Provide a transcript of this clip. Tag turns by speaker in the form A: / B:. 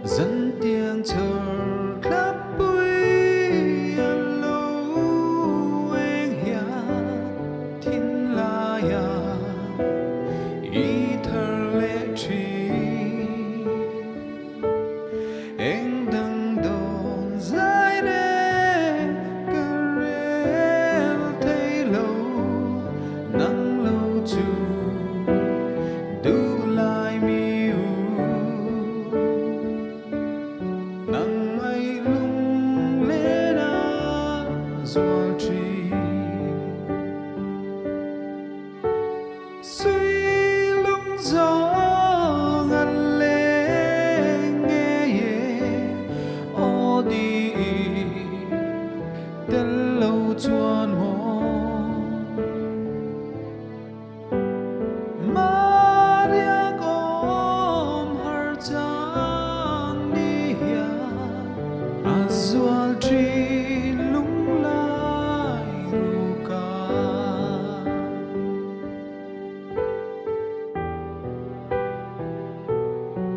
A: dẫn tiếng chờ khắp bụi lâu anh ya thiên la ya ý thơ lệ trí anh đang đón dài đê cà rê thấy lâu nắng lâu chu đủ lại miu nắng mây lung lên gió trì suy lung gió ngăn lên nghe ô đi đến lâu chuan mô Maria gom har chang ni ya azul tree